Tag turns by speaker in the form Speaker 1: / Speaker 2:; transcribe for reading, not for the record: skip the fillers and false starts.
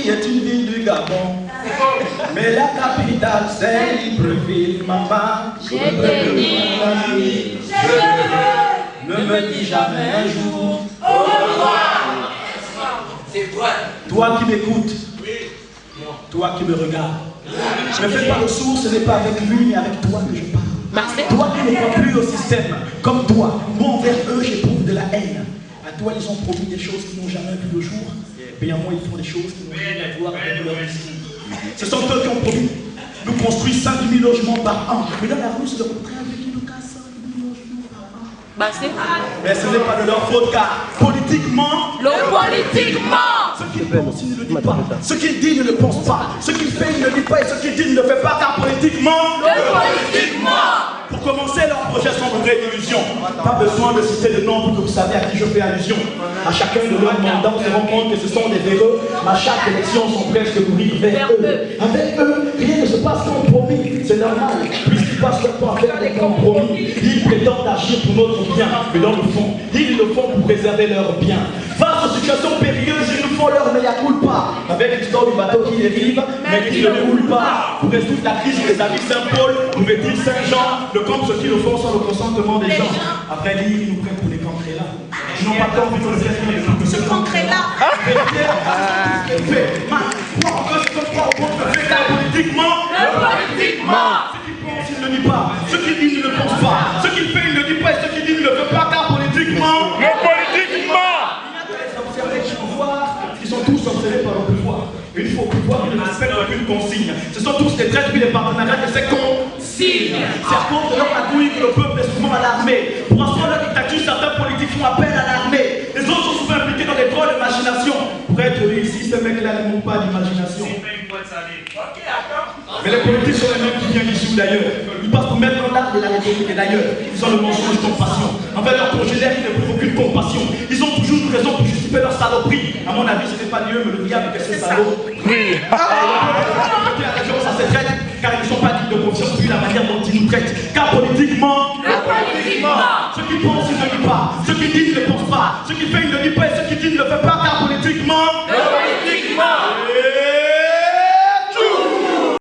Speaker 1: Conakry est une ville du Gabon. Mais la capitale, c'est Libreville, maman.
Speaker 2: J'ai des nuits,
Speaker 1: ne me dis jamais un jour
Speaker 2: au revoir.
Speaker 3: C'est vrai.
Speaker 1: Toi qui m'écoutes, toi qui me regardes, ne fais pas le sourd, ce n'est pas avec lui, mais avec toi que je parle. Toi qui ne crois plus au système, comme toi, moi envers eux, j'éprouve de la haine. À toi, ils ont promis des choses qui n'ont jamais vu le jour, mais à moi, ils font des choses qui n'ont rien à voir avec leur vie. Ce sont eux qui ont promis. Nous construisons 5 000 logements par an. Mais dans la rue, c'est le contraire. Qui nous casse 5 000 logements par an. Mais ce n'est pas de leur faute, car politiquement, ce qu'ils pensent, ils ne le disent pas. Ce qu'ils disent, ils ne le pensent pas. Ce qu'ils font, ils ne le disent pas. Et ce qu'ils disent, ils ne le font pas, car politiquement, pour commencer, leurs projets sont de vraies illusions. Pas besoin de citer de nom pour que vous saviez à qui je fais allusion. À chacun de leurs mandats, on se rend compte que ce sont des véreux. À chaque élection, sont presque courir vers eux. Avec eux, rien ne se passe comme promis. C'est normal, puisqu'ils passent leur temps à faire des compromis. Ils prétendent agir pour notre bien, mais dans le fond, ils le font pour préserver leurs biens. Face aux situations périlleuses, ils nous font leur mea culpa. Avec l'histoire du bateau qui dérive, mais qui ne déroule pas. Pour résoudre la crise des amis Saint-Paul, pouvait-il Saint-Jean, le comme ceux qui le font sans le consentement des gens. Après lire, ils nous prennent pour les cancrélats. Ils n'ont pas tant vu le faire que ce cancrélat. Politiquement, ce qu'ils pensent, ils ne le disent pas. Ce qu'ils disent, ils ne le pensent pas. Ce qu'ils font, ils ne le disent pas. Et ce qu'ils disent, ils ne le font pas. Car politiquement, ils sont tous obsédés par le pouvoir. Une fois au pouvoir, ils ne respectent aucune consigne. Ce sont tous des traîtres puis des partenariats de ces consignes. C'est à cause de leur magouille que le peuple est souvent alarmé. Pour asseoir leur dictature, certains politiques font appel à l'armée. Les autres sont souvent impliqués dans des drôles de machinations. Pour être ici, ces mecs-là ne manquent pas d'imagination. Mais les politiques sont les mêmes qui viennent d'ici ou d'ailleurs. Ils passent pour mettre en l'art de la République et d'ailleurs. Ils ont le mensonge de compassion. Envers leurs congénères, ils ne prouvent aucune compassion. Ils ont toujours une raison pour justifier leur saloperie. À mon avis, ce n'est pas Dieu, mais le diable qui est ce salaud. Oui. Ça c'est traite, car ils ne sont pas dignes de confiance vu la manière dont ils nous traitent. Car politiquement, ce qu'ils pensent, ils ne disent pas. Ce qu'ils disent, ils ne pensent pas. Ce qu'ils font, ils ne disent pas. Et ce qu'ils disent, ils ne le font pas. Car politiquement,